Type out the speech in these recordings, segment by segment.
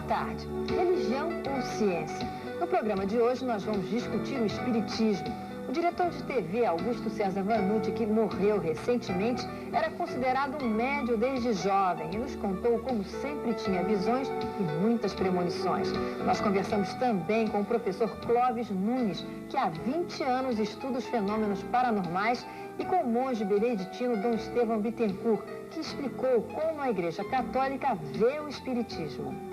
Boa tarde. Religião ou ciência? No programa de hoje nós vamos discutir o espiritismo. O diretor de TV, Augusto César Vanucci, que morreu recentemente, era considerado um médium desde jovem e nos contou como sempre tinha visões e muitas premonições. Nós conversamos também com o professor Clóvis Nunes, que há 20 anos estuda os fenômenos paranormais, e com o monge beneditino Dom Estevão Bittencourt, que explicou como a Igreja Católica vê o espiritismo.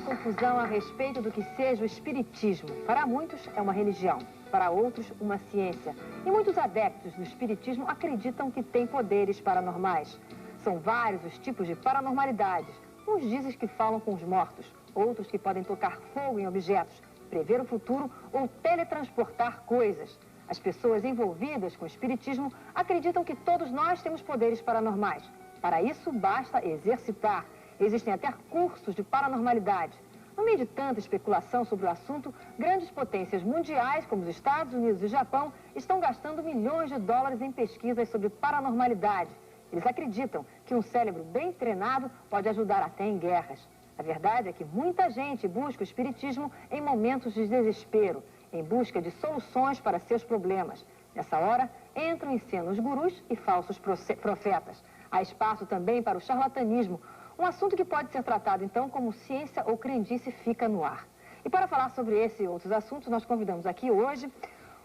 Confusão a respeito do que seja o espiritismo. Para muitos é uma religião, para outros uma ciência. E muitos adeptos do espiritismo acreditam que tem poderes paranormais. São vários os tipos de paranormalidades. Uns dizem que falam com os mortos, outros que podem tocar fogo em objetos, prever o futuro ou teletransportar coisas. As pessoas envolvidas com o espiritismo acreditam que todos nós temos poderes paranormais. Para isso, basta exercitar. Existem até cursos de paranormalidade. No meio de tanta especulação sobre o assunto, grandes potências mundiais, como os Estados Unidos e o Japão, estão gastando milhões de dólares em pesquisas sobre paranormalidade. Eles acreditam que um cérebro bem treinado pode ajudar até em guerras. A verdade é que muita gente busca o espiritismo em momentos de desespero, em busca de soluções para seus problemas. Nessa hora, entram em cena os gurus e falsos profetas. Há espaço também para o charlatanismo, um assunto que pode ser tratado, então, como ciência ou crendice fica no ar. E para falar sobre esse e outros assuntos, nós convidamos aqui hoje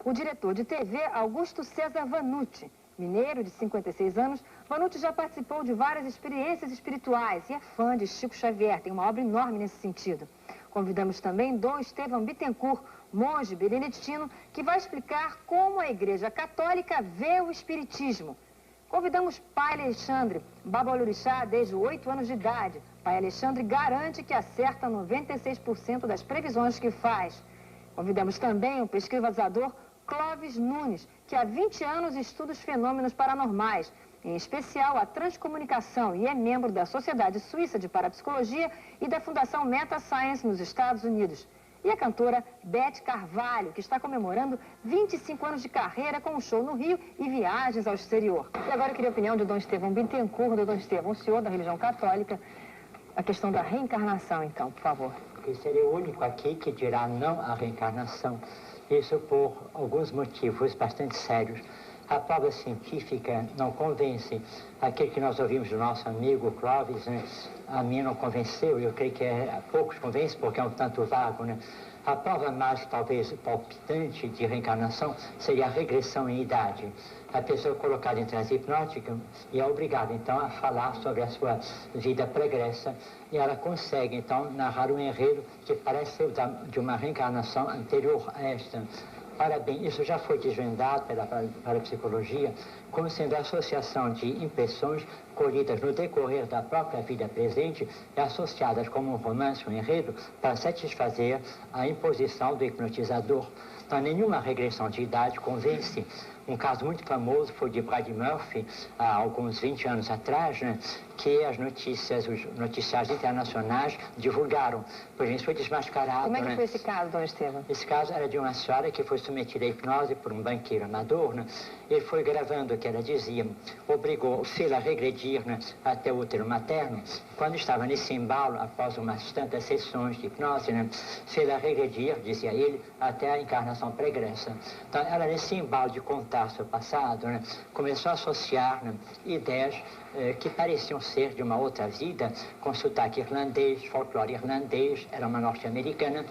o diretor de TV, Augusto César Vanucci. Mineiro, de 56 anos, Vanucci já participou de várias experiências espirituais e é fã de Chico Xavier, tem uma obra enorme nesse sentido. Convidamos também Dom Estevão Bittencourt, monge beneditino, que vai explicar como a Igreja Católica vê o espiritismo. Convidamos Pai Alexandre, babalorixá desde 8 anos de idade. Pai Alexandre garante que acerta 96% das previsões que faz. Convidamos também o pesquisador Clóvis Nunes, que há 20 anos estuda os fenômenos paranormais, em especial a transcomunicação, e é membro da Sociedade Suíça de Parapsicologia e da Fundação Meta Science nos Estados Unidos. E a cantora Beth Carvalho, que está comemorando 25 anos de carreira com um show no Rio e viagens ao exterior. E agora eu queria a opinião de Dom Estevão Bittencourt. Dom Estevão, o senhor da religião católica, a questão da reencarnação, então, por favor. Eu serei o único aqui que dirá não à reencarnação. Isso por alguns motivos bastante sérios. A prova científica não convence. Aquilo que nós ouvimos do nosso amigo Clóvis, né, a mim não convenceu, eu creio que poucos convencem porque é um tanto vago, né? A prova mais, talvez, palpitante de reencarnação seria a regressão em idade. A pessoa colocada em transe hipnótico e é obrigada, então, a falar sobre a sua vida pregressa e ela consegue, então, narrar um enredo que parece ser de uma reencarnação anterior a esta. Parabéns, isso já foi desvendado pela parapsicologia como sendo a associação de impressões colhidas no decorrer da própria vida presente e associadas como um romance, um enredo, para satisfazer a imposição do hipnotizador. Então, nenhuma regressão de idade convence. Um caso muito famoso foi de Brad Murphy, há alguns 20 anos atrás, né, que as notícias, os noticiários internacionais divulgaram. Por isso foi desmascarado. Como é que foi esse caso, Dom Estevão? Esse caso era de uma senhora que foi submetida à hipnose por um banqueiro amador, né? Ele foi gravando o que ela dizia, obrigou o filho a regredir, né, até o útero materno. Quando estava nesse embalo, após umas tantas sessões de hipnose, né, fez a regredir, dizia ele, até a encarnação pregressa. Então, ela nesse embalo de contar seu passado, né, começou a associar, né, ideias que pareciam ser de uma outra vida, com sotaque irlandês, folclore irlandês, era uma norte-americana,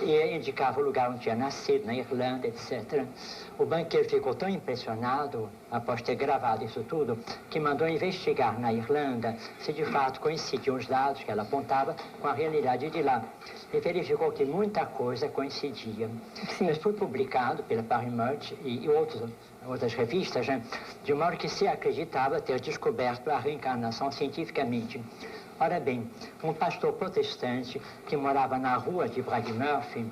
e indicava o lugar onde tinha nascido, na Irlanda, etc. O banqueiro ficou tão impressionado, após ter gravado isso tudo, que mandou investigar na Irlanda se de fato coincidiam os dados que ela apontava com a realidade de lá. E verificou que muita coisa coincidia. Isso foi publicado pela Paris Match e outras revistas, né? De modo que se acreditava ter descoberto a reencarnação cientificamente. Ora bem, um pastor protestante que morava na rua de Bradmurphy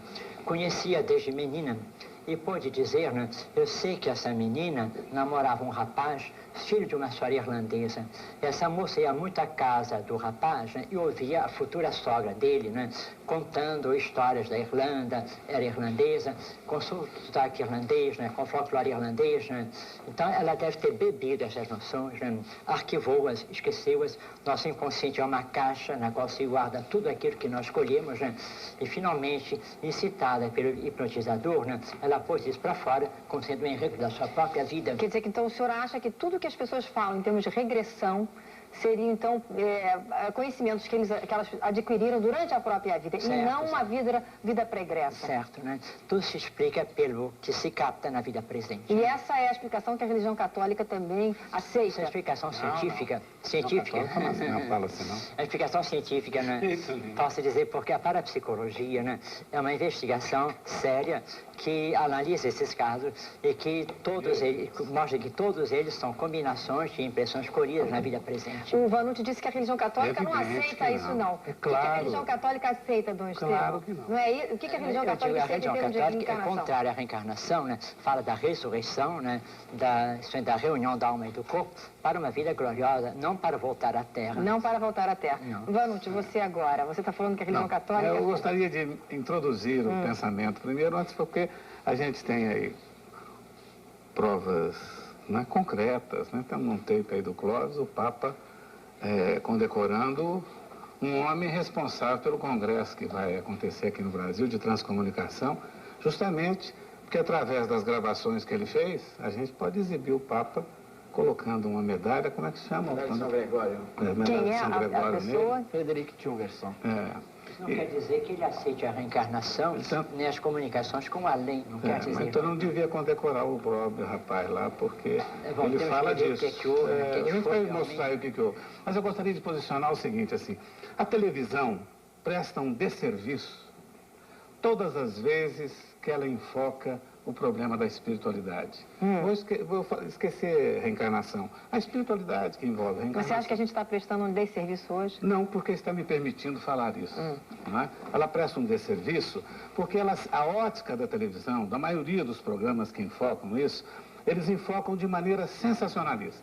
conhecia desde menina e pôde dizer, né, eu sei que essa menina namorava um rapaz, filho de uma senhora irlandesa. Essa moça ia muito à casa do rapaz, né, e ouvia a futura sogra dele, né, contando histórias da Irlanda, era irlandesa, com sotaque irlandês, né, com folclore irlandês. Né. Então ela deve ter bebido essas noções, né, arquivou-as, esqueceu-as. Nosso inconsciente é uma caixa na qual se guarda tudo aquilo que nós escolhemos, né, e finalmente, incitada pelo hipnotizador, né, ela pôs isso para fora, como sendo um enredo da sua própria vida. Quer dizer que então o senhor acha que tudo que as pessoas falam em termos de regressão seriam então conhecimentos que elas adquiriram durante a própria vida, certo, e não uma vida pregressa? Certo, né? Tudo se explica pelo que se capta na vida presente. E essa é a explicação que a religião católica também aceita? Essa é a explicação científica. Científica. Não fala assim, não. A explicação científica, né? Posso dizer, porque a parapsicologia, né, é uma investigação séria que analisa esses casos e que mostra que todos eles são combinações de impressões colhidas na vida presente. O Vanucci disse que a religião católica não aceita isso, não. É claro. O que a religião católica aceita, Dom Estevam? Claro que não. Não é, o que a religião católica aceita em termos de reencarnação? A religião católica é contrária à reencarnação, né? Fala da ressurreição, né? Da reunião da alma e do corpo para uma vida gloriosa, não para voltar à Terra. Não para voltar à Terra. Não. Vanucci, você agora, você está falando que a religião católica... Eu gostaria de introduzir o pensamento primeiro, antes porque a gente tem aí provas, né, concretas, né? Temos um tape aí do Clóvis, o Papa condecorando um homem responsável pelo congresso que vai acontecer aqui no Brasil de transcomunicação, justamente porque através das gravações que ele fez, a gente pode exibir o Papa colocando uma medalha, como é que se chama? Medalha de São Gregório. Quem é a pessoa? Frederic Tjungerson. Não quer dizer que ele aceite a reencarnação, nem as comunicações com a além, não quer dizer. Mas então não devia condecorar o próprio rapaz lá, porque ele fala disso. A gente vai mostrar aí o que houve. Mas eu gostaria de posicionar o seguinte, assim, a televisão presta um desserviço todas as vezes que ela enfoca o problema da espiritualidade. Vou esquecer reencarnação. A espiritualidade que envolve a reencarnação. Você acha que a gente está prestando um desserviço hoje? Não, porque está me permitindo falar isso. Não é? Ela presta um desserviço porque a ótica da televisão, da maioria dos programas que enfocam isso, eles enfocam de maneira sensacionalista.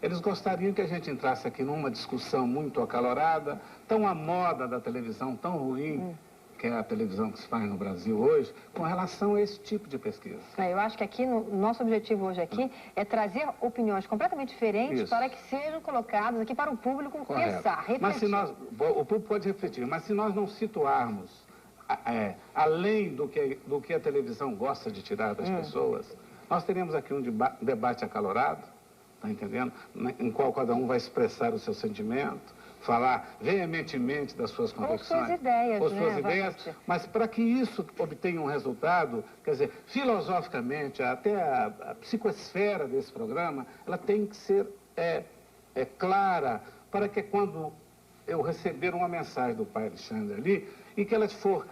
Eles gostariam que a gente entrasse aqui numa discussão muito acalorada, tão à moda da televisão, tão ruim, que é a televisão que se faz no Brasil hoje, com relação a esse tipo de pesquisa. Eu acho que aqui, o nosso objetivo hoje aqui é trazer opiniões completamente diferentes para que sejam colocadas aqui para o público pensar, refletir. Mas se o público pode refletir, mas se nós não situarmos além do que a televisão gosta de tirar das pessoas, nós teremos aqui um debate acalorado, tá entendendo? Em qual cada um vai expressar o seu sentimento, falar veementemente das suas convicções. Ou suas ideias, ou suas ideias, mas para que isso obtenha um resultado, quer dizer, filosoficamente, até a psicosfera desse programa, ela tem que ser clara, para que quando eu receber uma mensagem do pai Alexandre ali, e que ela for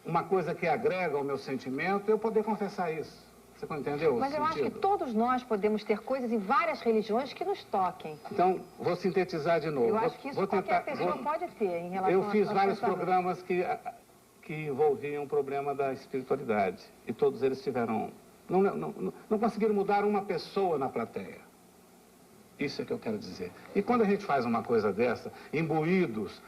uma coisa que agrega ao meu sentimento, eu poder confessar isso. Você entendeu? Mas eu acho que todos nós podemos ter coisas em várias religiões que nos toquem. Então, vou sintetizar de novo. Eu acho que isso qualquer pessoa pode ter em relação Eu fiz vários programas que envolviam o problema da espiritualidade. E todos eles tiveram... Não conseguiram mudar uma pessoa na plateia. Isso é que eu quero dizer. E quando a gente faz uma coisa dessa, imbuídos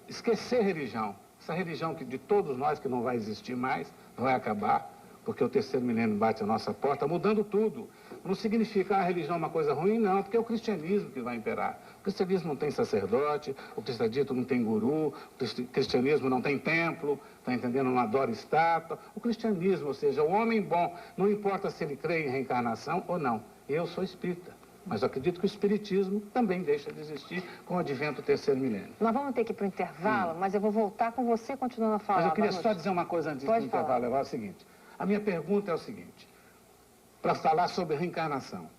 esquecer religião, essa religião de todos nós que não vai existir mais, vai acabar, porque o terceiro milênio bate a nossa porta, mudando tudo. Não significa a religião é uma coisa ruim, não, porque é o cristianismo que vai imperar. O cristianismo não tem sacerdote, o cristianismo não tem guru, o cristianismo não tem templo, está entendendo? Não adora estátua. O cristianismo, ou seja, o homem bom, não importa se ele crê em reencarnação ou não. Eu sou espírita. Mas eu acredito que o espiritismo também deixa de existir com o advento do terceiro milênio. Nós vamos ter que ir para o intervalo, mas eu vou voltar com você continuando a falar. Mas eu queria só dizer uma coisa antes do intervalo. É o seguinte, a minha pergunta é o seguinte, para falar sobre reencarnação.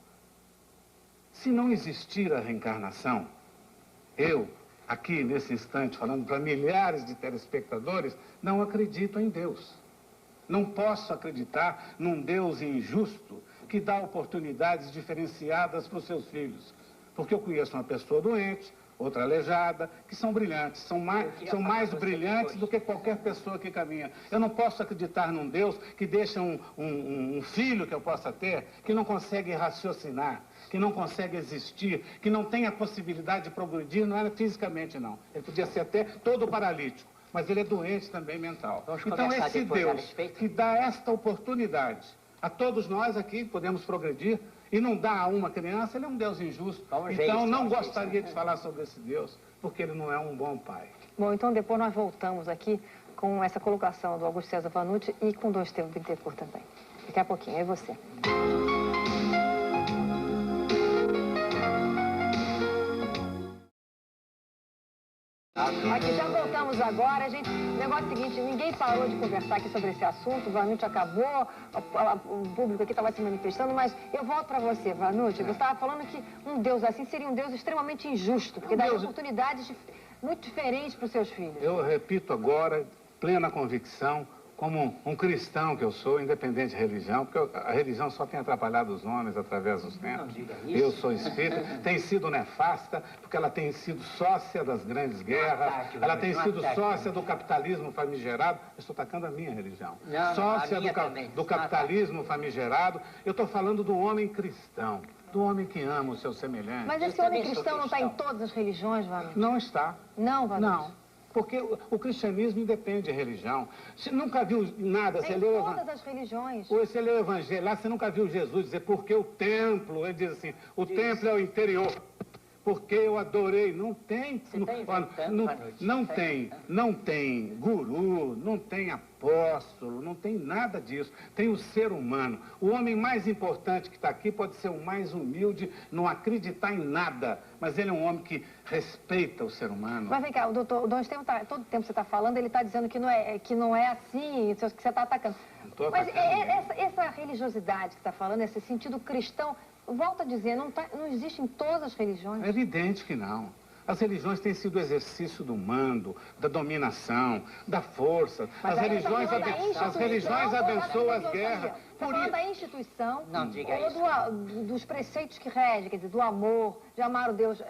Se não existir a reencarnação, eu, aqui nesse instante, falando para milhares de telespectadores, não acredito em Deus. Não posso acreditar num Deus injusto que dá oportunidades diferenciadas para os seus filhos. Porque eu conheço uma pessoa doente, outra aleijada, que são brilhantes, são mais brilhantes do que qualquer pessoa que caminha. Eu não posso acreditar num Deus que deixa um filho que eu possa ter, que não consegue raciocinar, que não consegue existir, que não tem a possibilidade de progredir, não era fisicamente, não. Ele podia ser até todo paralítico, mas ele é doente também mental. Então esse Deus que dá esta oportunidade a todos nós aqui, podemos progredir, e não dá a uma criança, ele é um Deus injusto. Então não gostaria de falar sobre esse Deus, porque ele não é um bom pai. Bom, então depois nós voltamos aqui com essa colocação do Augusto César Vanucci e com Dom Estevam Bittencourt também. Daqui a pouquinho, é você. Aqui, já voltamos agora, gente. O negócio é o seguinte, ninguém parou de conversar aqui sobre esse assunto, o Vanucci acabou, o público aqui estava se manifestando, mas eu volto para você, Vanucci. Você estava falando que um Deus assim seria um Deus extremamente injusto, porque daria oportunidades muito diferentes para os seus filhos. Eu repito agora, plena convicção, como um cristão que eu sou, independente de religião, porque a religião só tem atrapalhado os homens através dos tempos. Eu sou espírita, tem sido nefasta, porque ela tem sido sócia das grandes guerras, ela tem sido sócia do capitalismo famigerado. Eu estou atacando a minha religião. Sócia do capitalismo famigerado. Eu estou falando do homem cristão, do homem que ama o seu semelhante. Mas esse homem cristão não está em todas as religiões, Vanucci? Não está. Não, Vanucci? Não. Porque o cristianismo independe de religião. Você nunca viu nada, você leu... Em todas as religiões. Ou você leu o Evangelho, lá você nunca viu Jesus dizer, porque o templo, ele diz assim, o templo é o interior. Porque eu adorei, não tem, não tem guru, não tem apóstolo, não tem nada disso. Tem o ser humano. O homem mais importante que está aqui pode ser o mais humilde, não acreditar em nada, mas ele é um homem que respeita o ser humano. Mas vem cá, o Dom Estevam, todo o tempo que você está falando, ele está dizendo que não é assim, que você está atacando. Mas essa religiosidade que está falando, esse sentido cristão, volto a dizer, não existe em todas as religiões. É evidente que não. As religiões têm sido o exercício do mando, da dominação, da força. As religiões abençoam as guerras. Está falando da instituição, não diga ou isso. dos preceitos que regem, quer dizer, do amor, de amar o Deus, de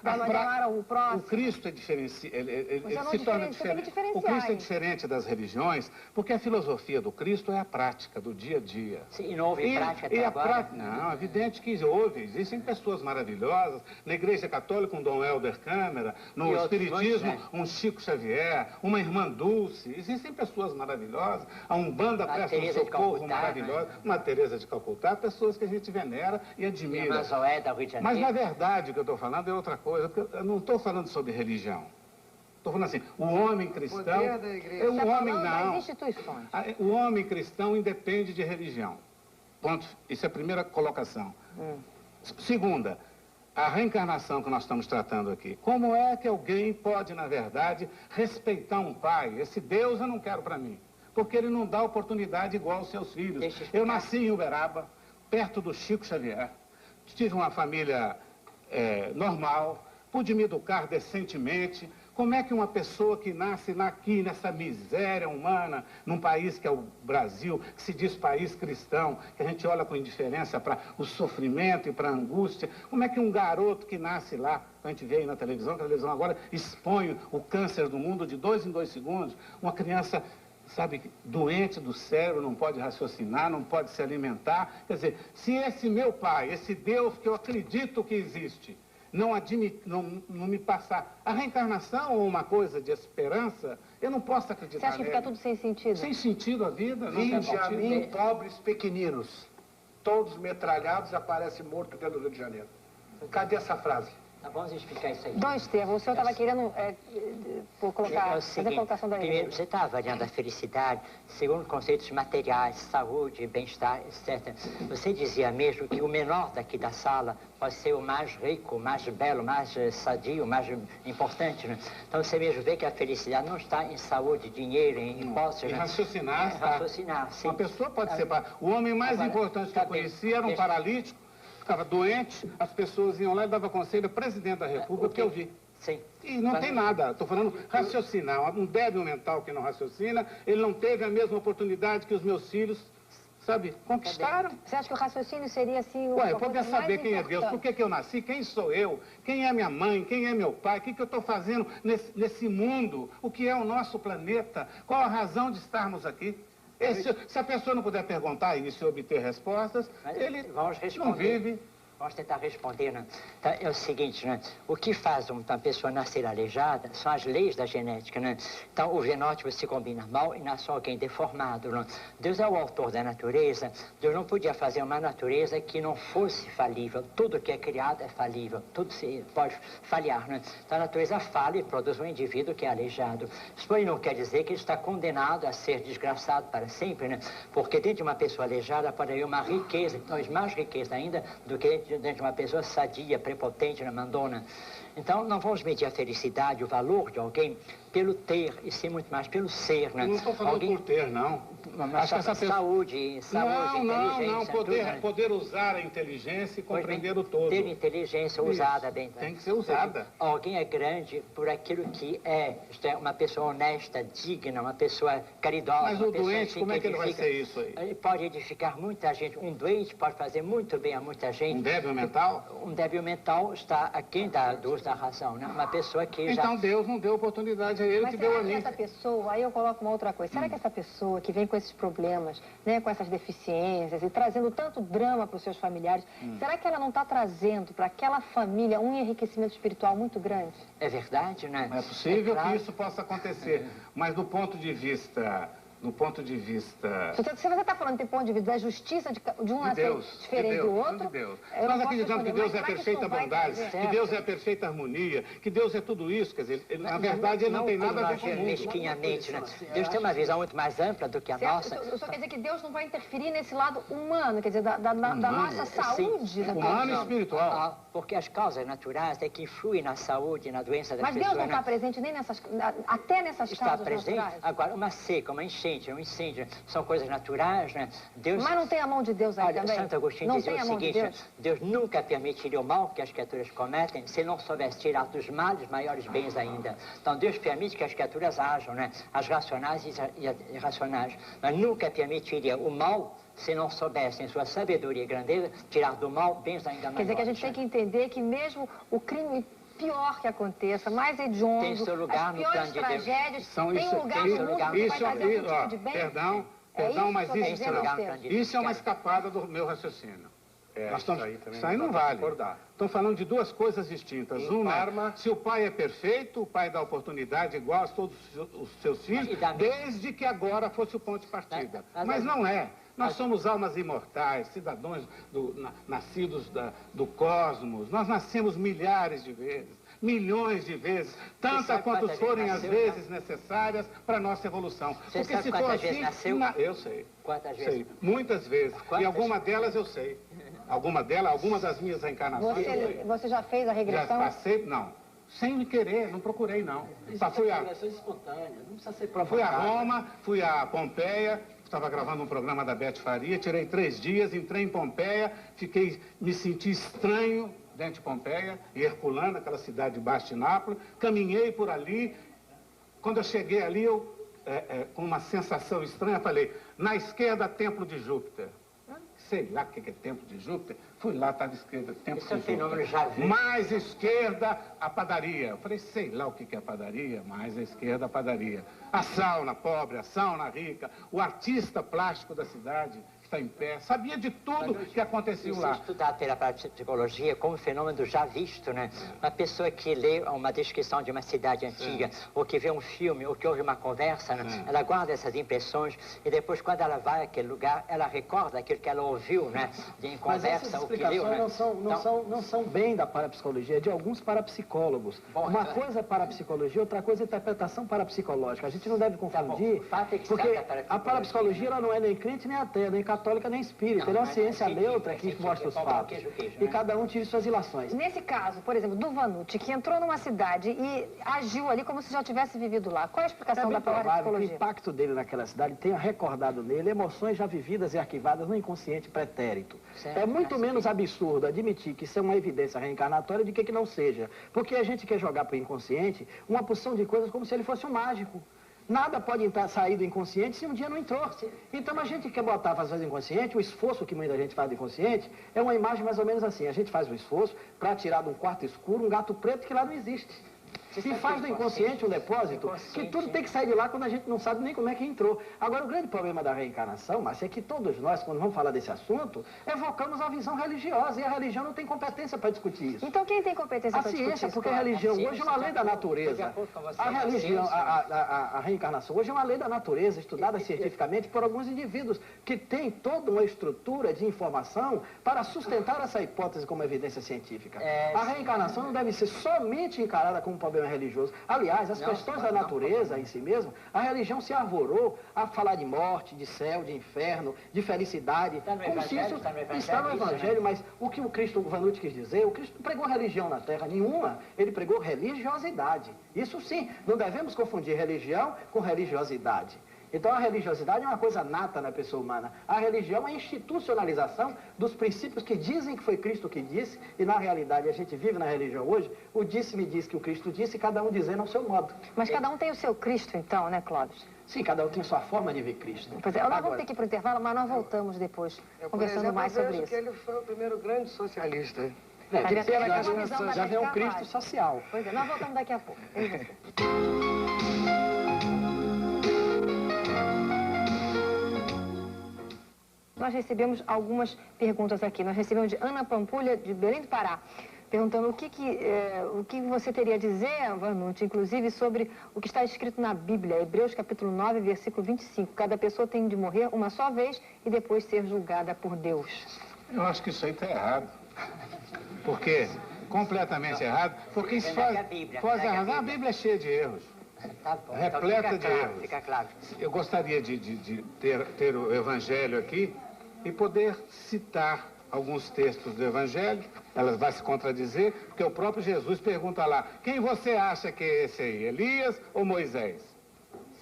amar o próximo. O Cristo é diferente, ele se torna diferente. O Cristo é diferente das religiões, porque a filosofia do Cristo é a prática do dia a dia. Sim, e não houve prática até agora? Não, é evidente que houve. Existem pessoas maravilhosas. Na Igreja Católica, um Dom Helder Câmara. No Espiritismo, um Chico Xavier. Uma Irmã Dulce. Existem pessoas maravilhosas. A Umbanda presta um socorro maravilhosa. Uma Teresa de Calcutá. Pessoas que a gente venera e admira. Mas, na verdade, o que eu estou falando é outra coisa. Porque eu não estou falando sobre religião. Estou falando assim, o homem cristão... O homem não. Instituições. O homem cristão independe de religião. Ponto. Isso é a primeira colocação. Segunda, a reencarnação que nós estamos tratando aqui. Como é que alguém pode, na verdade, respeitar um pai? Esse Deus eu não quero para mim. Porque ele não dá oportunidade igual aos seus filhos. Eu nasci em Uberaba, perto do Chico Xavier. Tive uma família normal, pude me educar decentemente. Como é que uma pessoa que nasce aqui nessa miséria humana, num país que é o Brasil, que se diz país cristão, que a gente olha com indiferença para o sofrimento e para a angústia, como é que um garoto que nasce lá, a gente vê aí na televisão, que a televisão agora expõe o câncer do mundo de 2 em 2 segundos, uma criança, sabe, doente do cérebro, não pode raciocinar, não pode se alimentar. Quer dizer, se esse meu pai, esse Deus que eu acredito que existe, não me passar a reencarnação ou uma coisa de esperança, eu não posso acreditar Você acha que fica tudo sem sentido? Sem sentido a vida. Vinde a mim, pobres pequeninos, todos metralhados, aparece morto pelo Rio de Janeiro. Cadê essa frase? Tá, vamos explicar isso aí. Dom Estevão, o senhor estava querendo colocar, fazer a colocação da primeiro, você está avaliando a felicidade segundo conceitos materiais, saúde, bem-estar, etc. Você dizia mesmo que o menor daqui da sala pode ser o mais rico, o mais belo, o mais sadio, o mais importante, né? Então você mesmo vê que a felicidade não está em saúde, dinheiro, em posse, em né? raciocinar, tá? Raciocinar, sim. Uma pessoa pode ser... O homem mais importante que eu conheci era um paralítico, ficava doente, as pessoas iam lá e davam conselho ao presidente da República, porque eu vi. Sim. E não tem nada, estou falando raciocinar. Um débil mental que não raciocina, ele não teve a mesma oportunidade que os meus filhos, sabe, conquistaram. Você acha que o raciocínio seria assim... Ué, eu poderia saber quem é Deus, por que eu nasci, quem sou eu, quem é minha mãe, quem é meu pai, o que eu estou fazendo nesse mundo, o que é o nosso planeta, qual a razão de estarmos aqui. Se a pessoa não puder perguntar isso e obter respostas, ele não vive. Vamos tentar responder, né? Então, é o seguinte, né? O que faz uma pessoa nascer aleijada são as leis da genética, né? Então, o fenótipo se combina mal e nasce alguém deformado, né? Deus é o autor da natureza. Deus não podia fazer uma natureza que não fosse falível. Tudo que é criado é falível. Tudo se pode falhar, né? Então, a natureza falha e produz um indivíduo que é aleijado. Isso porém não quer dizer que ele está condenado a ser desgraçado para sempre, né? Porque dentro de uma pessoa aleijada pode haver uma riqueza, talvez mais riqueza ainda do que dentro de uma pessoa sadia, prepotente, mandona. Então, não vamos medir a felicidade, o valor de alguém pelo ter, e sim muito mais pelo ser, né? Não estou falando por ter, não. Acho que essa saúde, inteligência... Poder usar a inteligência e compreender o todo. Ter inteligência usada bem. Tem que ser usada. Alguém é grande por aquilo que é. Isto é, uma pessoa honesta, digna, uma pessoa caridosa. Mas o doente, como é que ele vai ser isso aí? Ele pode edificar muita gente. Um doente pode fazer muito bem a muita gente. Um débil mental? Um débil mental está aquém do uso da razão, né? Uma pessoa que então Deus não deu oportunidade a ele, que deu a mim. Mas será que essa pessoa, aí eu coloco uma outra coisa, será que essa pessoa que vem com esses problemas, né, com essas deficiências e trazendo tanto drama para os seus familiares, será que ela não está trazendo para aquela família um enriquecimento espiritual muito grande? É verdade, né? É possível que isso possa acontecer, mas do ponto de vista... Se você está falando do ponto de vista da justiça de um nascer diferente do outro... De Deus. Nós acreditamos que Deus é a perfeita bondade, que Deus é a perfeita harmonia, que Deus é tudo isso. Quer dizer, na verdade, ele não tem nada a ver com o mundo. Mesquinhamente, né? Deus tem uma visão muito mais ampla do que a nossa. O senhor quer dizer que Deus não vai interferir nesse lado humano, quer dizer, da nossa saúde? Humano e espiritual. Porque as causas naturais é que influem na saúde e na doença das pessoas. Mas Deus não está presente nem até nessas causas naturais? Agora, uma seca, uma enchente, um incêndio, são coisas naturais, né? Deus... Mas não tem a mão de Deus aí também? Santo Agostinho dizia o seguinte, Deus nunca permitiria o mal que as criaturas cometem se não soubesse tirar dos males maiores bens ainda. Então, Deus permite que as criaturas ajam, né? As racionais e irracionais, mas nunca permitiria o mal se não soubessem, em sua sabedoria e grandeza, tirar do mal bens ainda maiores. Quer dizer que a gente tem que entender que mesmo o crime pior que aconteça, mais hediondo, tem seu lugar as piores no plano tragédias, de tem um lugar no mundo que vai trazer algum tipo de bem. Perdão, mas isso é uma escapada do meu raciocínio. Isso aí não vale. Estão falando de duas coisas distintas. Uma, se o pai é perfeito, o pai dá oportunidade igual a todos os seus filhos, desde que agora fosse o ponto de partida. Mas não é. Nós somos almas imortais, cidadãos nascidos do cosmos. Nós nascemos milhares de vezes, milhões de vezes, tantas quantas forem as vezes necessárias para a nossa evolução. Você sabe quantas vezes nasceu? Eu sei. Quantas vezes? Sei, muitas vezes. E alguma delas eu sei. Alguma das minhas reencarnações eu sei. Você já fez a regressão? Já passei, não. Sem me querer, não procurei, não. Fui a Roma, fui a Pompeia, estava gravando um programa da Beth Faria, tirei 3 dias, entrei em Pompeia, me senti estranho dentro de Pompeia, em Herculano, aquela cidade debaixo de Nápoles, caminhei por ali. Quando eu cheguei ali, com uma sensação estranha, falei, na esquerda, Templo de Júpiter. Sei lá o que é Templo de Júpiter. Fui lá, estava esquerda, Templo de Júpiter. Mais esquerda, a padaria. Eu falei, sei lá o que é padaria, mais à esquerda, a padaria. A sauna pobre, a sauna rica, o artista plástico da cidade, está em pé, sabia de tudo que acontecia lá. Estudado pela parapsicologia como fenômeno já visto, né? Uma pessoa que lê uma descrição de uma cidade antiga, ou que vê um filme, ou que ouve uma conversa, né? Ela guarda essas impressões e depois, quando ela vai àquele lugar, ela recorda aquilo que ela ouviu, né? Em conversa, ou que leu, né? Não são bem da parapsicologia, é de alguns parapsicólogos. Uma coisa é parapsicologia, outra coisa é interpretação parapsicológica. A gente não deve confundir, porque a parapsicologia ela não é nem crente, nem ateia, nem católica, nem espírita. Ela é uma ciência neutra que mostra os fatos. E cada um tira suas ilações. Nesse caso, por exemplo, do Vanucci, que entrou numa cidade e agiu ali como se já tivesse vivido lá. Qual é a explicação da parapsicologia? Que o impacto dele naquela cidade tenha recordado nele emoções já vividas e arquivadas no inconsciente pretérito. É muito menos absurdo admitir que isso é uma evidência reencarnatória do que não seja. Porque a gente quer jogar para o inconsciente uma porção de coisas como se ele fosse um mágico. Nada pode sair do inconsciente se um dia não entrou. Então a gente quer botar, fazer do inconsciente, o esforço que muita gente faz do inconsciente é uma imagem mais ou menos assim. A gente faz um esforço para tirar de um quarto escuro um gato preto que lá não existe. E faz do inconsciente um depósito que tudo tem que sair de lá quando a gente não sabe nem como é que entrou. Agora, o grande problema da reencarnação, Márcia, é que todos nós, quando vamos falar desse assunto, evocamos a visão religiosa. E a religião não tem competência para discutir isso. Então, quem tem competência para discutir isso? A ciência, porque a religião hoje é uma lei da natureza. A religião, a reencarnação hoje é uma lei da natureza, estudada cientificamente por alguns indivíduos que têm toda uma estrutura de informação para sustentar essa hipótese como evidência científica. A reencarnação não deve ser somente encarada como um problema religioso. Aliás, as questões da natureza em si mesmo, a religião se arvorou a falar de morte, de céu, de inferno, de felicidade, como se isso está no Evangelho, mas o que o Cristo, o Vanucci quis dizer, o Cristo não pregou religião na Terra nenhuma, ele pregou religiosidade. Isso sim, não devemos confundir religião com religiosidade. Então a religiosidade é uma coisa nata na pessoa humana. A religião é a institucionalização dos princípios que dizem que foi Cristo que disse, e na realidade a gente vive na religião hoje, o disse-me diz que o Cristo disse, e cada um dizendo ao seu modo. Mas cada um tem o seu Cristo então, né, Clóvis? Sim, cada um tem a sua forma de ver Cristo. Pois é, nós vamos ter que ir para o intervalo, mas nós voltamos depois, conversando mais sobre isso. Que ele foi o primeiro grande socialista. Já vem um Cristo social. Pois é, nós voltamos daqui a pouco. Eu e você. Nós recebemos algumas perguntas aqui. Nós recebemos de Ana Pampulha, de Belém do Pará, perguntando o que você teria a dizer, Vanucci, inclusive sobre o que está escrito na Bíblia, Hebreus capítulo 9, versículo 25. Cada pessoa tem de morrer uma só vez e depois ser julgada por Deus. Eu acho que isso aí está errado. Por quê? Completamente errado. Porque isso faz errado. A Bíblia é cheia de erros. Tá bom, repleta então de erros. Fica claro. Eu gostaria de ter o Evangelho aqui e poder citar alguns textos do Evangelho. Elas vão se contradizer, porque o próprio Jesus pergunta lá, quem você acha que é esse aí, Elias ou Moisés?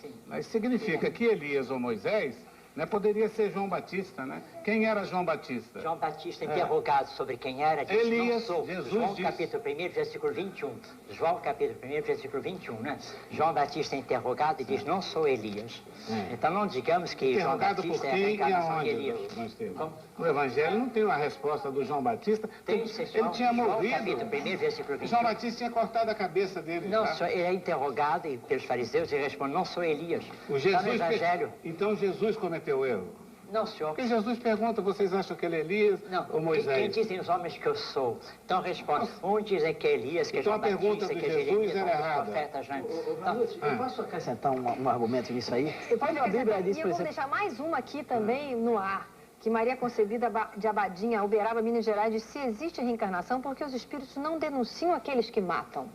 Sim. Mas significa que Elias ou Moisés, né, poderia ser João Batista, né? Quem era João Batista? João Batista, interrogado sobre quem era, disse, Elias, não sou. Jesus João disse. capítulo 1, versículo 21. João capítulo 1, versículo 21, né? João Batista é interrogado e diz, não sou Elias. Então não digamos que João Interrogado Batista por é a quem e reencarnação de aonde? Elias. No Evangelho não tem uma resposta do João Batista. Tem, ele tinha João morrido. capítulo 1, versículo 21. João Batista tinha cortado a cabeça dele. Não, tá? ele é interrogado pelos fariseus e responde, não sou Elias. Está no Evangelho. Então Jesus cometeu erro. Não, senhor. Porque Jesus pergunta, vocês acham que ele é Elias ou Moisés? Quem dizem os homens que eu sou? Então responde, uns dizem que é Elias, que é Então João a pergunta Batista, de que é Jesus Jeremias, era outros errada. profetas antes. Eu posso acrescentar um argumento nisso aí? A Bíblia diz, E eu por vou exemplo... deixar mais uma aqui também no ar, que Maria Concebida de Abadinha, Uberaba, Minas Gerais, diz, se existe reencarnação, porque os espíritos não denunciam aqueles que matam.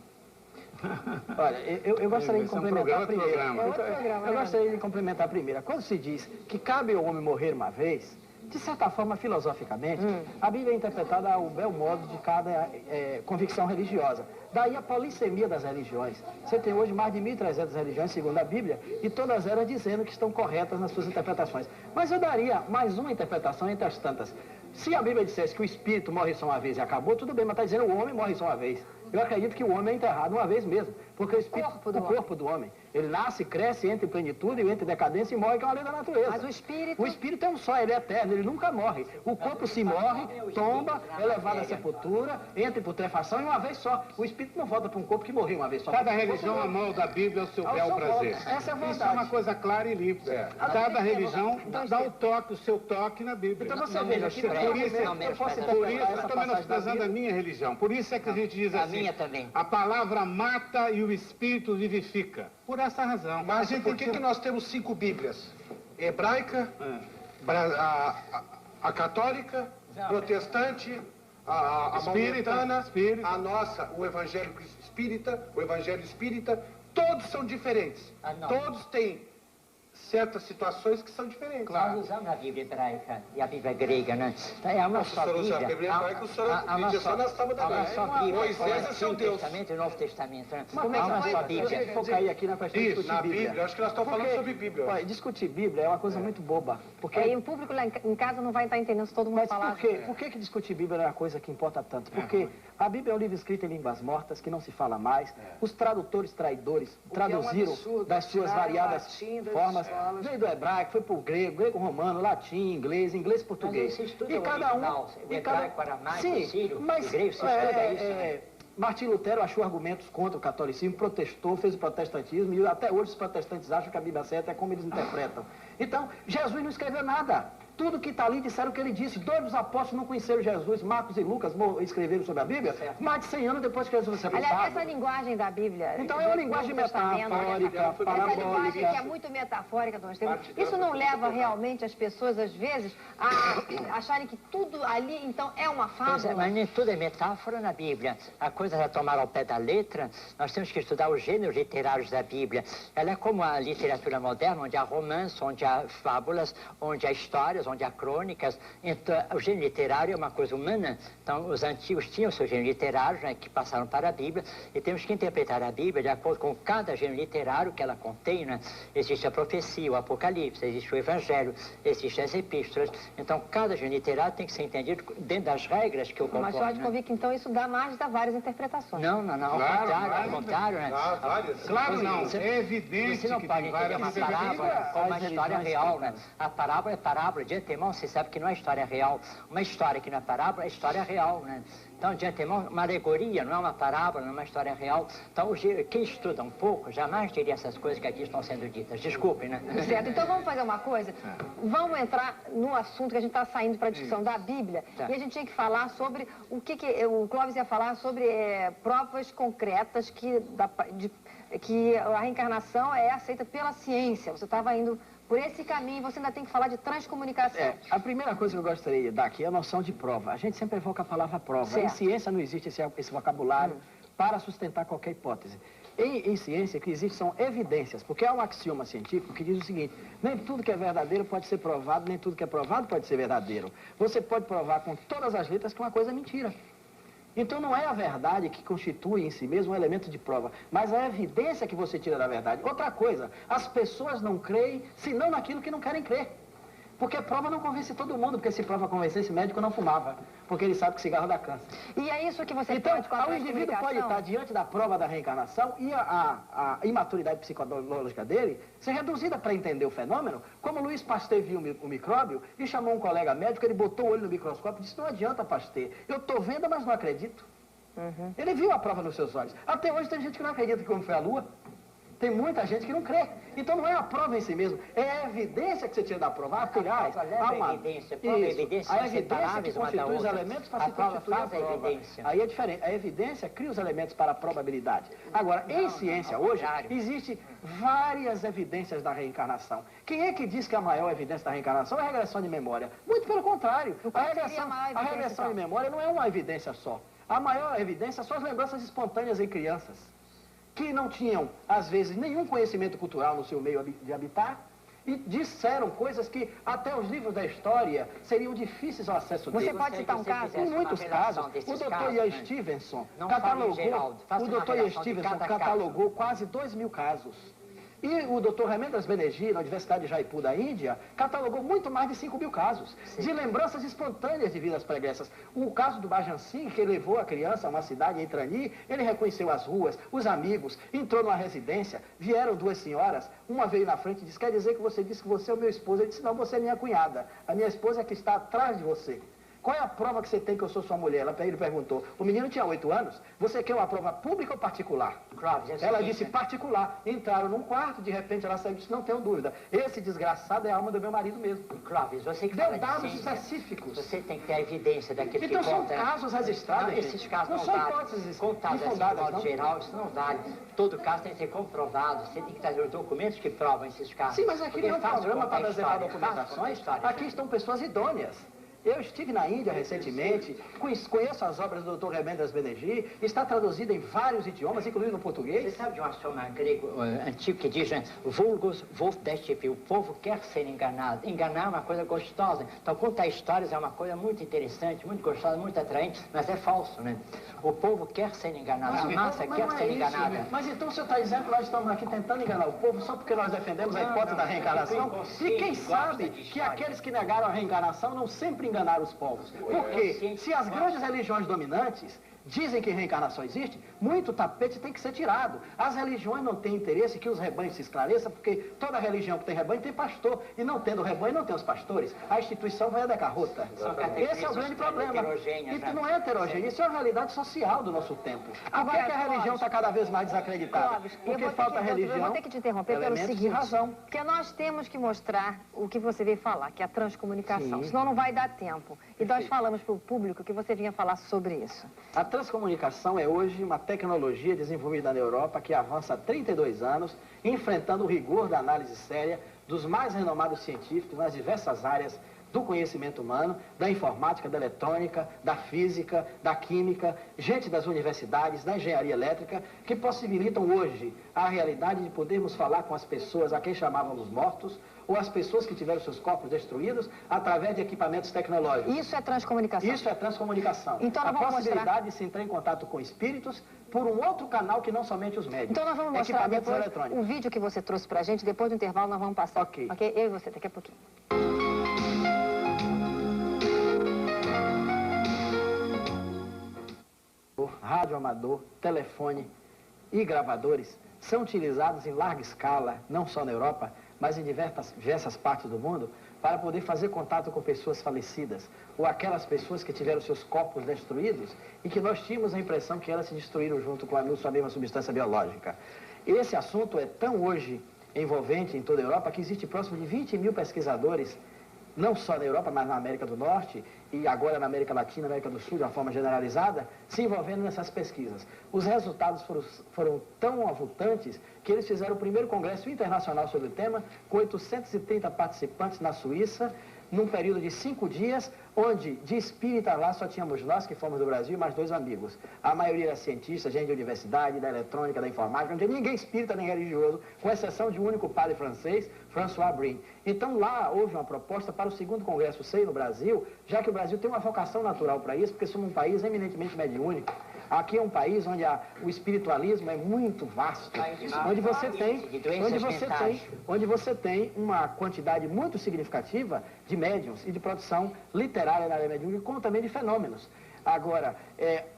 Olha, eu gostaria de complementar a primeira. Programa, Eu gostaria de complementar a primeira. Quando se diz que cabe ao homem morrer uma vez, de certa forma, filosoficamente, a Bíblia é interpretada ao bel modo de cada convicção religiosa. Daí a polissemia das religiões. Você tem hoje mais de 1.300 religiões, segundo a Bíblia, e todas elas dizendo que estão corretas nas suas interpretações. Mas eu daria mais uma interpretação entre as tantas. Se a Bíblia dissesse que o espírito morre só uma vez e acabou, tudo bem, mas está dizendo que o homem morre só uma vez. Eu acredito que o homem é enterrado uma vez mesmo. Porque o espírito, o corpo do homem, ele nasce, cresce, entra em plenitude, entra em decadência e morre, que é uma lei da natureza. Mas o espírito... O espírito é um só, ele é eterno, ele nunca morre. O corpo se morre, tomba, é levado à sepultura, entra em putrefação e uma vez só. O espírito não volta para um corpo que morreu uma vez só. Cada religião, a mão da Bíblia, é o seu bel prazer. Essa é a verdade. Isso é uma coisa clara e límpida. Cada religião dá o toque, o seu toque na Bíblia. Então você veja, aqui, por isso eu estou menosprezando a minha religião. Por isso é que a gente diz assim, minha também. A palavra mata e o espírito vivifica. Por essa razão. Mas por que nós temos 5 Bíblias? Hebraica, a católica, protestante, a maometana, a nossa, o evangelho espírita, todos são diferentes. Todos têm certas situações que são diferentes. Nós usamos a Bíblia hebraica e a Bíblia grega, né? Então, é uma só Bíblia. A Bíblia hebraica, o senhor acredita só nas tábuas da lei. Moisés é seu Deus. O Testamento e o Novo Testamento, né? Como é que uma só Bíblia? Deixa eu focar aí aqui na questão de discutir na Bíblia. Acho que nós estamos falando sobre Bíblia. Olha, discutir Bíblia é uma coisa muito boba. Porque... Aí o público lá em casa não vai estar entendendo se todo mundo falar. Mas por que discutir Bíblia é uma coisa que importa tanto? Porque a Bíblia é um livro escrito em línguas mortas, que não se fala mais. Os tradutores traidores traduziram das suas variadas formas. Veio do hebraico, foi para o grego romano, latim, inglês português. E cada um... hebraico, aramaico, sírio, grego, se estuda isso. Martim Lutero achou argumentos contra o catolicismo, protestou, fez o protestantismo e até hoje os protestantes acham que a Bíblia certa é como eles interpretam. Então, Jesus não escreveu nada. Tudo que está ali disseram o que ele disse. 2 dos apóstolos não conheceram Jesus, Marcos e Lucas escreveram sobre a Bíblia mais de 100 anos depois que Jesus foi sepultado. Aliás, essa linguagem da Bíblia... Então é uma linguagem metafórica, parabólica. Essa linguagem que é muito metafórica, Dom Estevão. Isso não leva realmente as pessoas, às vezes, a acharem que tudo ali, então, é uma fábula? Mas nem tudo é metáfora na Bíblia. A coisa é tomar ao pé da letra. Nós temos que estudar os gêneros literários da Bíblia. Ela é como a literatura moderna, onde há romance, onde há fábulas, onde há histórias, onde há crônicas. Então, o gênero literário é uma coisa humana. Então, os antigos tinham seu gênero literário, né, que passaram para a Bíblia, e temos que interpretar a Bíblia de acordo com cada gênero literário que ela contém, né? Existe a profecia, o Apocalipse, existe o Evangelho, existem as epístolas. Então, cada gênero literário tem que ser entendido dentro das regras que o compõem. Mas só de convir que, então, isso dá margem a várias interpretações. Não, ao contrário, né? Claro não, é evidente você não que pode tem entender várias uma parábola como uma história real, né? A parábola é parábola, de antemão você sabe que não é história real. Uma história que não é parábola é história real, né? Então, de antemão, uma alegoria, não é uma parábola, não é uma história real. Então, quem estuda um pouco, jamais diria essas coisas que aqui estão sendo ditas. Desculpem, né? Certo, então vamos fazer uma coisa. Vamos entrar no assunto que a gente está saindo para a discussão da Bíblia. E a gente tinha que falar sobre o que o Clóvis ia falar sobre provas concretas que a reencarnação é aceita pela ciência. Você estava indo por esse caminho, você ainda tem que falar de transcomunicação. A primeira coisa que eu gostaria de dar aqui é a noção de prova. A gente sempre evoca a palavra prova. Certo. Em ciência não existe esse vocabulário para sustentar qualquer hipótese. Em ciência, o que existe são evidências, porque há um axioma científico que diz o seguinte: nem tudo que é verdadeiro pode ser provado, nem tudo que é provado pode ser verdadeiro. Você pode provar com todas as letras que uma coisa é mentira. Então não é a verdade que constitui em si mesmo um elemento de prova, mas a evidência que você tira da verdade. Outra coisa, as pessoas não creem senão naquilo que não querem crer. Porque prova não convence todo mundo, porque se prova convencesse, médico não fumava, porque ele sabe que cigarro dá câncer. E é isso que você então, pode com a o indivíduo pode estar diante da prova da reencarnação e a imaturidade psicológica dele ser reduzida para entender o fenômeno, como Luiz Pasteur viu o micróbio e chamou um colega médico, ele botou o olho no microscópio e disse: não adianta, Pasteur, eu estou vendo, mas não acredito. Ele viu a prova nos seus olhos. Até hoje tem gente que não acredita que o homem foi à Lua. Tem muita gente que não crê. Então não é a prova em si mesmo, é a evidência que você tira da prova. Aliás, há uma evidência. A evidência que constitui os elementos para se constituir a prova. Aí é diferente. A evidência cria os elementos para a probabilidade. Agora, em ciência hoje, existem várias evidências da reencarnação. Quem é que diz que a maior evidência da reencarnação é a regressão de memória? Muito pelo contrário. A regressão de memória não é uma evidência só. A maior evidência são as lembranças espontâneas em crianças, que não tinham, às vezes, nenhum conhecimento cultural no seu meio de habitar, e disseram coisas que até os livros da história seriam difíceis ao acesso deles. Você pode citar um caso? Em muitos casos. O Dr. Ian Stevenson catalogou, quase 2.000 casos. E o Dr. Hemendra Banerjee, na Universidade de Jaipur, da Índia, catalogou muito mais de 5.000 casos de lembranças espontâneas de vidas pregressas. O caso do Bajan Singh, que levou a criança a uma cidade em Trani, ele reconheceu as ruas, os amigos, entrou numa residência, vieram duas senhoras, uma veio na frente e disse, quer dizer que você disse que você é o meu esposo? Ele disse, não, você é minha cunhada. A minha esposa é que está atrás de você. Qual é a prova que você tem que eu sou sua mulher? Ele perguntou. O menino tinha 8 anos. Você quer uma prova pública ou particular? Ela disse particular. Entraram num quarto, de repente ela saiu e disse, não tenho dúvida. Esse desgraçado é a alma do meu marido mesmo. Clóvis, você que deu fala dados de ciência, específicos. Você tem que ter a evidência daquilo então, que conta. Então são casos registrados. Não, esses casos não são valem. hipóteses Contados assim, de modo geral, isso não vale. Todo caso tem que ser comprovado. Você tem que trazer os documentos que provam esses casos. Sim, mas aqui não é um programa para reservar documentações. Aqui estão pessoas idôneas. Eu estive na Índia recentemente, conheço as obras do Dr. Hemendra Banerjee, está traduzida em vários idiomas, incluindo no português. Você sabe de um axioma grego antigo que diz, vulgus vult descipi, o povo quer ser enganado. Enganar é uma coisa gostosa. Então, contar histórias é uma coisa muito interessante, muito gostosa, muito atraente, mas é falso, né? O povo quer ser enganado, a massa quer ser enganada. Mas então o senhor está dizendo que nós estamos aqui tentando enganar o povo só porque nós defendemos a hipótese da reencarnação? E quem sabe que aqueles que negaram a reencarnação não sempre enganaram os povos? Porque se as grandes religiões dominantes dizem que reencarnação existe, muito tapete tem que ser tirado. As religiões não têm interesse que os rebanhos se esclareçam, porque toda religião que tem rebanho tem pastor, e não tendo rebanho não tem os pastores. A instituição vai à decarrota. Esse é o grande problema. E não é heterogêneo, isso é uma realidade social do nosso tempo. Por que a religião está cada vez mais desacreditada? Porque falta religião. Eu vou ter que te interromper pelo seguinte, razão. Porque nós temos que mostrar o que você veio falar, que é a transcomunicação, senão não vai dar tempo. E nós falamos para o público que você vinha falar sobre isso. A transcomunicação é hoje uma tecnologia desenvolvida na Europa que avança há 32 anos, enfrentando o rigor da análise séria dos mais renomados científicos nas diversas áreas do conhecimento humano, da informática, da eletrônica, da física, da química, gente das universidades, da engenharia elétrica, que possibilitam hoje a realidade de podermos falar com as pessoas a quem chamávamos mortos, ou as pessoas que tiveram seus corpos destruídos através de equipamentos tecnológicos. Isso é transcomunicação? Isso é transcomunicação. Então, a possibilidade de se entrar em contato com espíritos por um outro canal que não somente os médicos. Então nós vamos mostrar depois o vídeo que você trouxe pra gente, depois do intervalo nós vamos passar. Ok. Eu e você, daqui a pouquinho. Rádio amador, telefone e gravadores são utilizados em larga escala, não só na Europa, mas em diversas partes do mundo, para poder fazer contato com pessoas falecidas, ou aquelas pessoas que tiveram seus corpos destruídos e que nós tínhamos a impressão que elas se destruíram junto com a mesma substância biológica. Esse assunto é tão hoje envolvente em toda a Europa que existe próximo de 20.000 pesquisadores, não só na Europa, mas na América do Norte e agora na América Latina, América do Sul, de uma forma generalizada, se envolvendo nessas pesquisas. Os resultados foram tão avultantes que eles fizeram o primeiro congresso internacional sobre o tema, com 830 participantes na Suíça, num período de 5 dias, onde de espírita lá só tínhamos nós, que fomos do Brasil, e mais 2 amigos. A maioria era cientista, gente de universidade, da eletrônica, da informática, não tinha ninguém espírita nem religioso, com exceção de um único padre francês, François Brin. Então lá houve uma proposta para o 2º Congresso SEI no Brasil, já que o Brasil tem uma vocação natural para isso, porque somos um país eminentemente mediúnico. Aqui é um país onde o espiritualismo é muito vasto, onde você tem uma quantidade muito significativa de médiuns e de produção literária na área mediúnica, como também de fenômenos. Agora,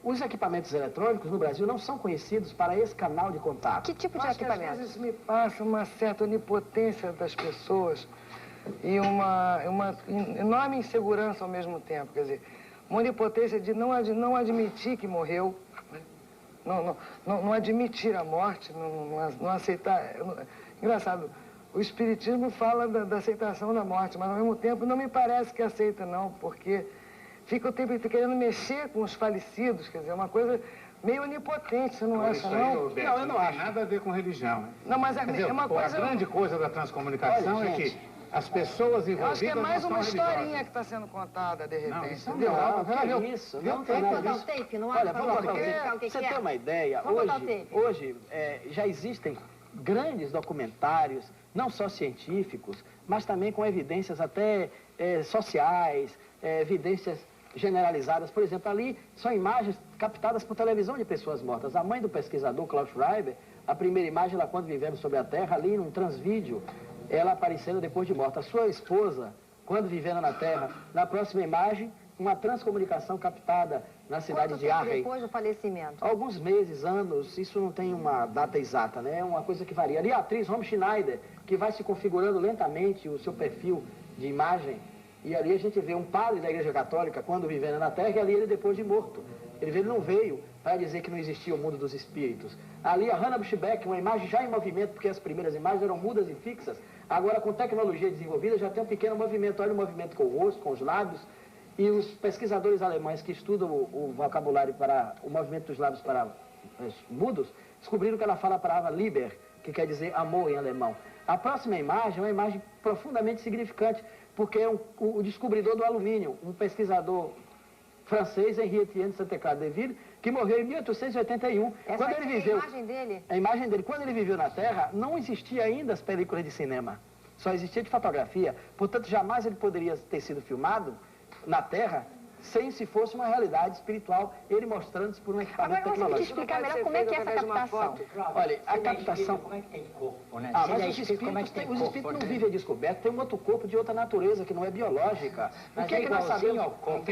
os equipamentos eletrônicos no Brasil não são conhecidos para esse canal de contato. Que tipo de equipamento? Às vezes me passa uma certa onipotência das pessoas e uma enorme insegurança ao mesmo tempo, quer dizer, uma onipotência de não admitir que morreu, não admitir a morte, não aceitar. Engraçado, o Espiritismo fala da aceitação da morte, mas ao mesmo tempo não me parece que aceita, não, porque fica o tempo querendo mexer com os falecidos, quer dizer, uma coisa meio onipotente, você não acha, não? Não, eu não acho. Nada a ver com religião. Não, mas é uma coisa... A grande coisa da transcomunicação é que as pessoas envolvidas. Eu acho que é mais uma historinha religiosas. que está sendo contada, de repente. Não, isso, não tem nada disso. Olha, você tem uma ideia, hoje já existem grandes documentários, não só científicos, mas também com evidências até sociais, evidências generalizadas. Por exemplo, ali são imagens captadas por televisão de pessoas mortas. A mãe do pesquisador Klaus Schreiber A primeira imagem, ela quando vivendo sobre a Terra, ali num transvídeo, ela aparecendo depois de morta. A sua esposa, quando vivendo na Terra, na próxima imagem, uma transcomunicação captada na cidade de Arrey. Depois do falecimento? Alguns meses, anos, isso não tem uma data exata, né? É uma coisa que varia. Ali a atriz Romy Schneider, que vai se configurando lentamente o seu perfil de imagem, e ali a gente vê um padre da Igreja Católica, quando vivendo na Terra, e ali ele depois de morto. Ele não veio para dizer que não existia o mundo dos espíritos. Ali a Hannah Bushbeck, uma imagem já em movimento, porque as primeiras imagens eram mudas e fixas, agora com tecnologia desenvolvida já tem um pequeno movimento. Olha o movimento com o rosto, com os lábios. E os pesquisadores alemães que estudam o vocabulário para o movimento dos lábios para os mudos, descobriram que ela fala a palavra Liebe, que quer dizer amor em alemão. A próxima imagem é uma imagem profundamente significante, porque é o descobridor do alumínio, um pesquisador francês, Henri Etienne Sainte-Claire-Deville, que morreu em 1881. Quando ele viveu, a imagem dele? A imagem dele. Quando ele viveu na Terra, não existia ainda as películas de cinema. Só existia de fotografia. Portanto, jamais ele poderia ter sido filmado na Terra sem se fosse uma realidade espiritual, ele mostrando-se por um equipamento tecnológico. Agora, você explicar melhor como é que é essa captação. Olha, a captação... Como é que tem corpo, né? Mas os espíritos não vivem descoberto, tem um outro corpo de outra natureza, que não é biológica. O que é que nós sabemos? Com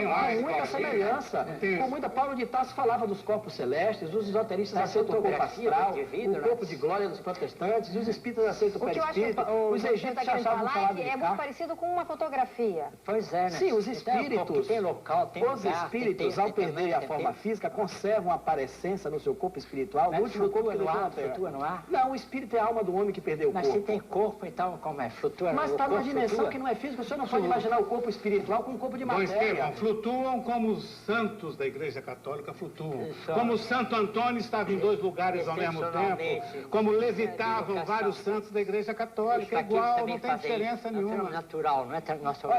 muita semelhança. Com muita... Paulo de Tarso falava dos corpos celestes, os esoteristas aceitam o corpo astral, o corpo de glória dos protestantes, os espíritas aceitam o perispírito, os egípcios achavam falar de é muito parecido com uma fotografia. Pois é, né? Sim, os espíritos... Tem local. Os espíritos, ao perderem a forma física, conservam a parecença no seu corpo espiritual, no último corpo que deixou na Terra. Flutua no ar? Não, o espírito é a alma do homem que perdeu o corpo. Mas se tem corpo, então como é? Flutua no ar? Mas está numa dimensão que não é física. O senhor não pode imaginar o corpo espiritual com um corpo de matéria. Estevão, flutuam como os santos da Igreja Católica flutuam. Como o Santo Antônio estava em dois lugares ao mesmo tempo. Como levitavam vários santos da Igreja Católica. É igual, não tem diferença nenhuma. Natural, não é natural.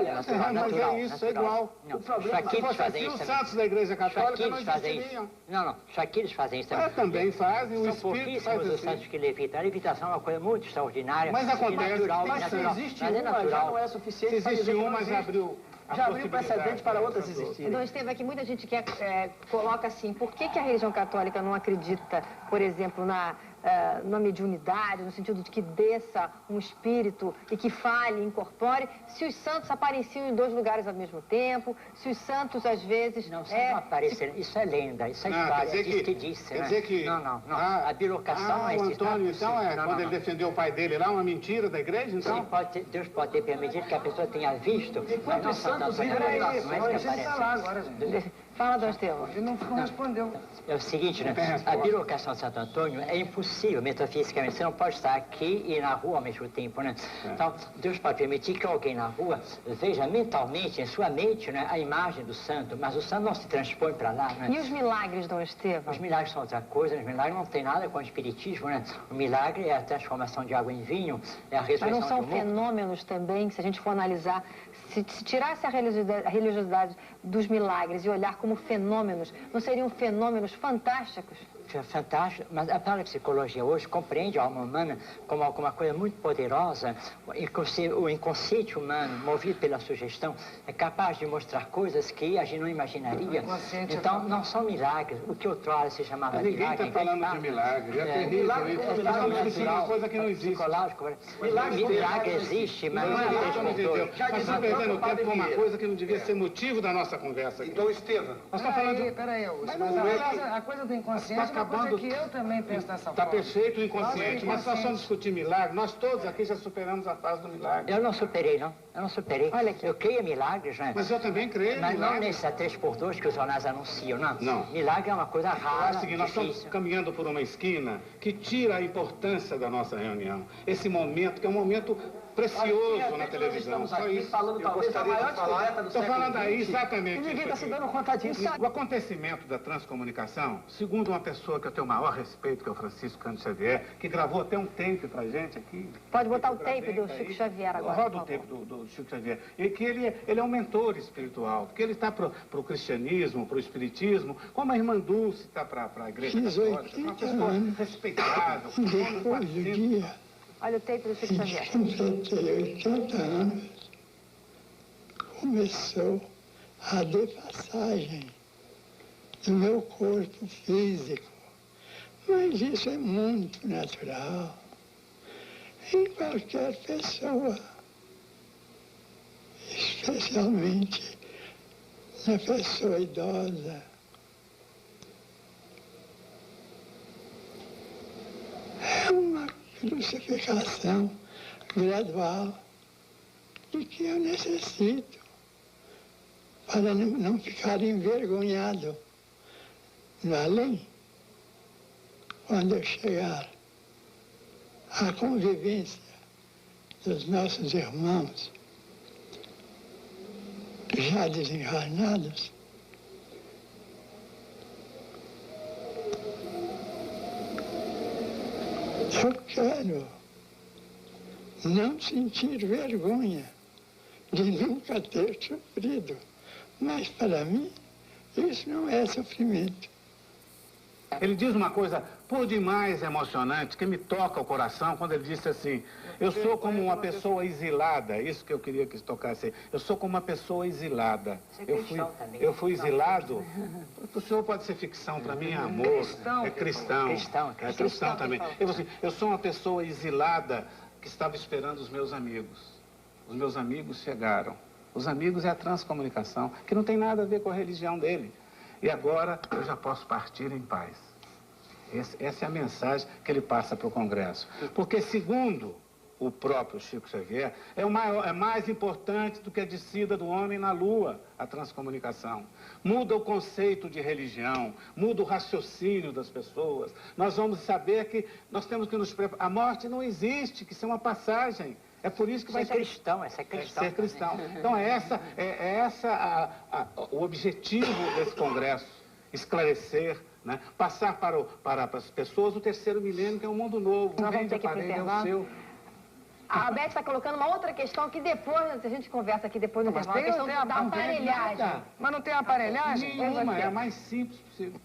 Mas é isso, é igual. O problema se os santos da Igreja Católica não existiriam. Não, só que eles fazem isso também. Também fazem, o São espírito faz pouquíssimos os assim. santos que levitam. A levitação é uma coisa muito extraordinária. Mas acontece. Natural, Mas se existe uma, já não é suficiente. Se existe uma, já abriu precedente para outras existirem. Então, Estevão, aqui muita gente coloca assim, por que a religião católica não acredita, por exemplo, na mediunidade, no sentido de que desça um espírito e que fale, incorpore, se os santos apareciam em dois lugares ao mesmo tempo, se os santos, às vezes... Não, não apareceram. Isso é lenda, isso é história, diz que disse, quer dizer que... Não. A bilocação não existe. O Antônio, então, quando ele defendeu o pai dele lá, uma mentira da igreja, então? Sim, Deus pode ter permitido que a pessoa tenha visto, mas não são tantos revelações que aparecem. Fala, Dom Estevão. Ele não respondeu. É o seguinte, né? A bilocação de Santo Antônio é impossível metafisicamente. Você não pode estar aqui e na rua ao mesmo tempo, né? Então, Deus pode permitir que alguém na rua veja mentalmente, em sua mente, né, a imagem do santo, mas o santo não se transpõe para lá, né? E os milagres, Dom Estevão? Os milagres são outra coisa. Os milagres não tem nada com o espiritismo, né? O milagre é a transformação de água em vinho, é a ressurreição. Mas não são fenômenos também, se a gente for analisar, se tirasse a religiosidade dos milagres e olhar como fenômenos, não seriam fenômenos fantásticos? Fantástico, mas a parapsicologia hoje compreende a alma humana como alguma coisa muito poderosa. O inconsciente humano, movido pela sugestão, é capaz de mostrar coisas que a gente não imaginaria. Então, não são milagres. O que outrora se chamava milagre... Ninguém está falando de milagre. É terrível. Milagre é uma coisa que não existe. Milagre existe, mas não é. Já está perdendo tempo com uma coisa que não devia ser motivo da nossa conversa aqui. Então, Estevão... Peraí, a coisa do inconsciente... Coisa que eu também penso dessa forma. Está perfeito o inconsciente, mas nós só discutir milagre. Nós todos aqui já superamos a fase do milagre. Eu não superei, não. Eu não superei. Olha aqui, eu creio em milagres, né? Mas eu também creio em milagres. Mas não nesses 3x2 que os jornais anunciam, não. Não. Milagre é uma coisa rara, difícil. Nós estamos caminhando por uma esquina que tira a importância da nossa reunião. Esse momento, que é um momento precioso na televisão. Só isso. Falando, talvez, a maior descoberta do Estou falando aí exatamente. E ninguém está se dando conta disso. O acontecimento da transcomunicação, segundo uma pessoa que eu tenho o maior respeito, que é o Francisco Cândido Xavier, que gravou até um tape pra gente aqui. Pode botar o tape do Chico Xavier agora. Roda o tape do Chico Xavier. E que ele é um mentor espiritual, porque ele está pro cristianismo, pro espiritismo, como a irmã Dulce está para a igreja católica. Uma pessoa respeitável. Depois do dia... Olha o tape do Chico Xavier. Com 80 anos, começou a depassagem do meu corpo físico, Mas isso é muito natural em qualquer pessoa, especialmente na pessoa idosa. É uma crucificação gradual de que eu necessito para não ficar envergonhado no além, quando eu chegar à convivência dos nossos irmãos já desencarnados. Eu quero não sentir vergonha de nunca ter sofrido, mas para mim isso não é sofrimento. Ele diz uma coisa por demais emocionante, que me toca o coração, quando ele disse assim: eu sou como uma pessoa exilada. Isso que eu queria que tocasse. Eu sou como uma pessoa exilada. Eu fui exilado. O senhor pode ser ficção, para mim é amor. É cristão. É cristão também. Eu sou uma pessoa exilada que estava esperando os meus amigos. Os meus amigos chegaram. Os amigos é a transcomunicação, que não tem nada a ver com a religião dele. E agora eu já posso partir em paz. Essa é a mensagem que ele passa para o Congresso. Porque, segundo o próprio Chico Xavier, é mais importante do que a descida do homem na Lua, a transcomunicação. Muda o conceito de religião, muda o raciocínio das pessoas. Nós vamos saber que nós temos que nos preparar. A morte não existe, que isso é uma passagem. É por isso que vai ser cristão, essa é cristão. Ser cristão. Então o objetivo desse congresso, esclarecer, né? Passar para as pessoas o terceiro milênio, que é um mundo novo. Nós vamos ter que ir para o intervalo. A Beth está colocando uma outra questão que depois, a gente conversa aqui depois no intervalo, a questão da aparelhagem. Mas não tem aparelhagem? Nenhuma, é a mais simples possível.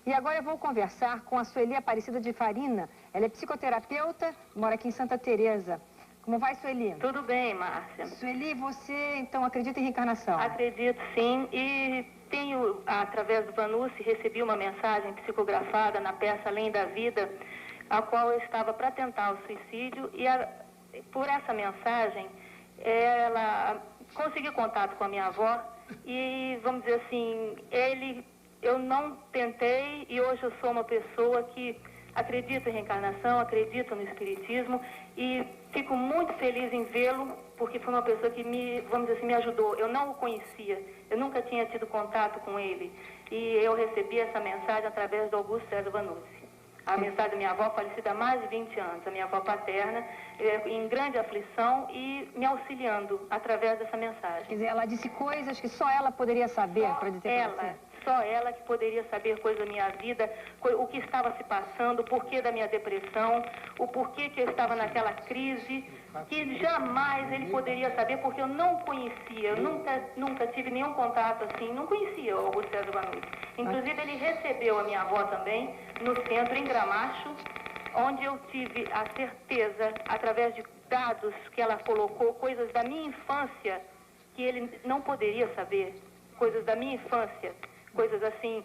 E agora eu vou conversar com a Sueli Aparecida de Farina. Ela é psicoterapeuta, mora aqui em Santa Teresa. Como vai, Sueli? Tudo bem, Márcia. Sueli, você então acredita em reencarnação? Acredito, sim. E tenho, através do Vanucci, recebi uma mensagem psicografada na peça Além da Vida, a qual eu estava para tentar o suicídio. E por essa mensagem, ela conseguiu contato com a minha avó. E, vamos dizer assim, eu não tentei e hoje eu sou uma pessoa que acredita em reencarnação, acredita no espiritismo e fico muito feliz em vê-lo porque foi uma pessoa que vamos dizer assim, me ajudou. Eu não o conhecia, eu nunca tinha tido contato com ele e eu recebi essa mensagem através do Augusto César Vanucci. A mensagem da minha avó, falecida há mais de 20 anos, a minha avó paterna, em grande aflição e me auxiliando através dessa mensagem. Quer dizer, ela disse coisas que só ela poderia saber para dizer para você? Só ela que poderia saber coisas da minha vida, o que estava se passando, o porquê da minha depressão, o porquê que eu estava naquela crise, que jamais ele poderia saber, porque eu não conhecia, eu nunca tive nenhum contato assim, não conhecia o Augusto César Vanucci. Inclusive, ele recebeu a minha avó também, no centro, em Gramacho, onde eu tive a certeza, através de dados que ela colocou, coisas da minha infância, que ele não poderia saber, coisas da minha infância. Coisas assim,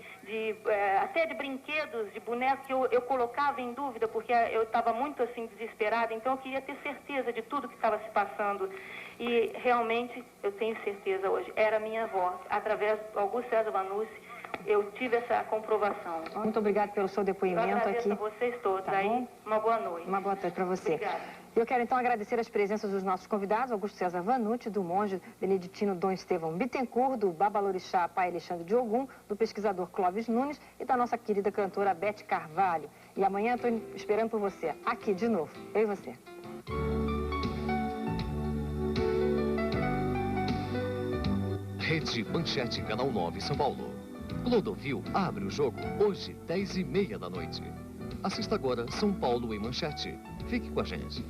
até de brinquedos, de bonecos, que eu colocava em dúvida, porque eu estava muito assim desesperada, então eu queria ter certeza de tudo que estava se passando. E realmente eu tenho certeza hoje, era minha avó. Através do Augusto César Vanucci, eu tive essa comprovação. Muito obrigada pelo seu depoimento aqui. Eu agradeço a vocês todos. Tá aí, uma boa noite. Uma boa noite para você. Obrigada. Eu quero então agradecer as presenças dos nossos convidados, Augusto César Vanucci, do monge beneditino Dom Estevão Bittencourt, do Babalorixá Pai Alexandre de Ogum, do pesquisador Clóvis Nunes e da nossa querida cantora Beth Carvalho. E amanhã estou esperando por você, aqui de novo, eu e você. Rede Manchete, Canal 9, São Paulo. Clodovil abre o jogo, hoje, 10h30 da noite. Assista agora São Paulo em Manchete. Fique com a gente.